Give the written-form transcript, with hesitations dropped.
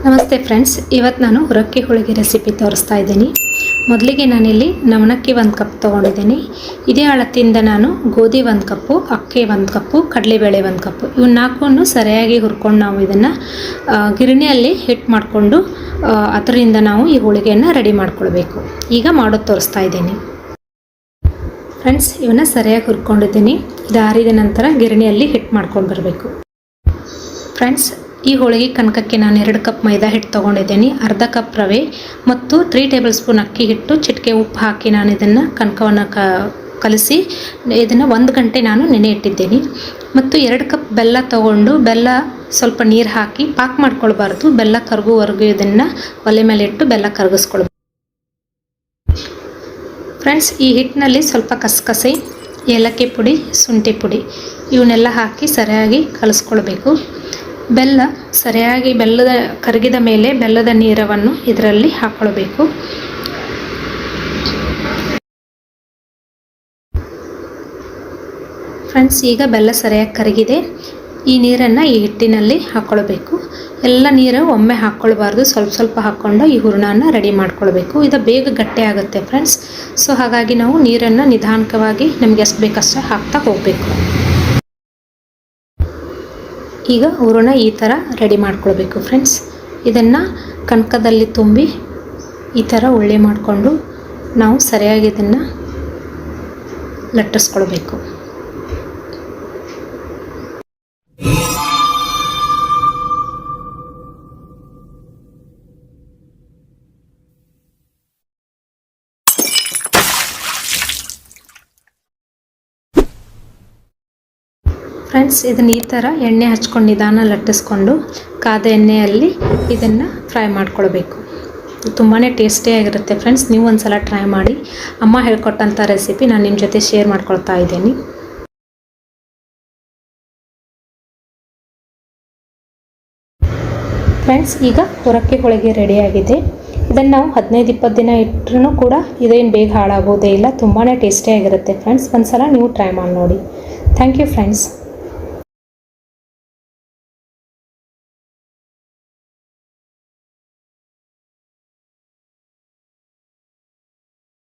ನಮಸ್ತೆ ಫ್ರೆಂಡ್ಸ್, ಇವತ್ತು ನಾನು ಹುರಕ್ಕಿ ಹೋಳಿಗೆ ರೆಸಿಪಿ ತೋರಿಸ್ತಾ ಇದ್ದೀನಿ. ಮೊದಲಿಗೆ ನಾನಿಲ್ಲಿ ನವಣಕ್ಕಿ 1 ಕಪ್ ತೊಗೊಂಡಿದ್ದೀನಿ. ಇದೇ ಅಳತೆಯಿಂದ ನಾನು ಗೋಧಿ 1 ಕಪ್ಪು, ಅಕ್ಕಿ 1 ಕಪ್ಪು, ಕಡಲೆಬೇಳೆ 1 ಕಪ್ಪು ಇವು ನಾಲ್ಕನ್ನು ಸರಿಯಾಗಿ ಹುರ್ಕೊಂಡು ನಾವು ಇದನ್ನು ಗಿರಣಿಯಲ್ಲಿ ಹಿಟ್ಟು ಮಾಡಿಕೊಂಡು ಅದರಿಂದ ನಾವು ಈ ಹೋಳಿಗೆಯನ್ನು ರೆಡಿ ಮಾಡ್ಕೊಳ್ಬೇಕು. ಈಗ ಮಾಡೋದು ತೋರಿಸ್ತಾ ಇದ್ದೀನಿ ಫ್ರೆಂಡ್ಸ್. ಇವನ್ನ ಸರಿಯಾಗಿ ಹುರ್ಕೊಂಡಿದ್ದೀನಿ. ಇದು ಆರಿದ ನಂತರ ಗಿರಣಿಯಲ್ಲಿ ಹಿಟ್ಟು ಮಾಡ್ಕೊಂಡು ಬರಬೇಕು ಫ್ರೆಂಡ್ಸ್. ಈ ಹೋಳಿಗೆ ಕನಕಕ್ಕೆ ನಾನು 2 ಕಪ್ ಮೈದಾ ಹಿಟ್ಟು ತೊಗೊಂಡಿದ್ದೀನಿ, ಅರ್ಧ ಕಪ್ ರವೆ ಮತ್ತು 3 ಟೇಬಲ್ ಸ್ಪೂನ್ ಅಕ್ಕಿ ಹಿಟ್ಟು, ಚಿಟಿಕೆ ಉಪ್ಪು ಹಾಕಿ ನಾನು ಇದನ್ನು ಕನಕವನ್ನು ಕಲಸಿ ಇದನ್ನು 1 ಗಂಟೆ ನಾನು ನೆನೆ ಇಟ್ಟಿದ್ದೀನಿ. ಮತ್ತು 2 ಕಪ್ ಬೆಲ್ಲ ತೊಗೊಂಡು ಬೆಲ್ಲ ಸ್ವಲ್ಪ ನೀರು ಹಾಕಿ ಪಾಕ್ ಮಾಡ್ಕೊಳ್ಬಾರ್ದು, ಬೆಲ್ಲ ಕರಗುವವರೆಗೂ ಇದನ್ನು ಒಲೆ ಮೇಲೆ ಇಟ್ಟು ಬೆಲ್ಲ ಕರಗಿಸ್ಕೊಳ್ಬೇಕು ಫ್ರೆಂಡ್ಸ್. ಈ ಹಿಟ್ಟಿನಲ್ಲಿ ಸ್ವಲ್ಪ ಕಸಕಸೆ, ಏಲಕ್ಕಿ ಪುಡಿ, ಶುಂಠಿ ಪುಡಿ ಇವನ್ನೆಲ್ಲ ಹಾಕಿ ಸರಿಯಾಗಿ ಕಲಿಸ್ಕೊಳ್ಬೇಕು. ಬೆಲ್ಲ ಸರಿಯಾಗಿ ಕರಗಿದ ಮೇಲೆ ಬೆಲ್ಲದ ನೀರನ್ನು ಇದರಲ್ಲಿ ಹಾಕ್ಕೊಳ್ಬೇಕು. ಫ್ರೆಂಡ್ಸ್, ಈಗ ಬೆಲ್ಲ ಸರಿಯಾಗಿ ಕರಗಿದೆ. ಈ ನೀರನ್ನು ಈ ಹಿಟ್ಟಿನಲ್ಲಿ ಹಾಕ್ಕೊಳ್ಬೇಕು. ಎಲ್ಲ ನೀರು ಒಮ್ಮೆ ಹಾಕ್ಕೊಳ್ಬಾರ್ದು, ಸ್ವಲ್ಪ ಸ್ವಲ್ಪ ಹಾಕ್ಕೊಂಡು ಈ ಹೂರಣನ ರೆಡಿ ಮಾಡ್ಕೊಳ್ಬೇಕು. ಇದು ಬೇಗ ಗಟ್ಟಿ ಆಗುತ್ತೆ ಫ್ರೆಂಡ್ಸ್. ಸೊ ಹಾಗಾಗಿ ನಾವು ನೀರನ್ನು ನಿಧಾನಕವಾಗಿ ನಮಗೆ ಎಷ್ಟು ಬೇಕಷ್ಟು ಹಾಕ್ತಾ ಹೋಗಬೇಕು. ಈಗ ಹೂರಣ ಈ ಥರ ರೆಡಿ ಮಾಡ್ಕೊಳ್ಬೇಕು ಫ್ರೆಂಡ್ಸ್. ಇದನ್ನು ಕನಕದಲ್ಲಿ ತುಂಬಿ ಈ ಥರ ಒಳ್ಳೆ ಮಾಡಿಕೊಂಡು ನಾವು ಸರಿಯಾಗಿ ಇದನ್ನು ಲಟ್ಟಿಸ್ಕೊಳ್ಬೇಕು. ಫ್ರೆಂಡ್ಸ್, ಇದನ್ನು ಈ ಥರ ಎಣ್ಣೆ ಹಚ್ಕೊಂಡು ನಿಧಾನ ಲಟ್ಟಿಸ್ಕೊಂಡು ಕಾದ ಎಣ್ಣೆಯಲ್ಲಿ ಇದನ್ನು ಫ್ರೈ ಮಾಡ್ಕೊಳ್ಬೇಕು. ತುಂಬಾ ಟೇಸ್ಟಿಯಾಗಿರುತ್ತೆ ಫ್ರೆಂಡ್ಸ್. ನೀವು ಒಂದು ಸಲ ಟ್ರೈ ಮಾಡಿ. ಅಮ್ಮ ಹೇಳ್ಕೊಟ್ಟಂಥ ರೆಸಿಪಿ ನಾನು ನಿಮ್ಮ ಜೊತೆ ಶೇರ್ ಮಾಡ್ಕೊಳ್ತಾ ಇದ್ದೀನಿ ಫ್ರೆಂಡ್ಸ್. ಈಗ ಹುರಕ್ಕಿ ಹೋಳಿಗೆ ರೆಡಿಯಾಗಿದೆ. ಇದನ್ನು ನಾವು 15-20 ದಿನ ಇಟ್ಟರೂ ಕೂಡ ಇದೇನು ಬೇಗ ಹಾಳಾಗೋದೇ ಇಲ್ಲ. ತುಂಬಾ ಟೇಸ್ಟಿಯಾಗಿರುತ್ತೆ ಫ್ರೆಂಡ್ಸ್. ಒಂದು ಸಲ ನೀವು ಟ್ರೈ ಮಾಡಿ ನೋಡಿ. Thank you friends.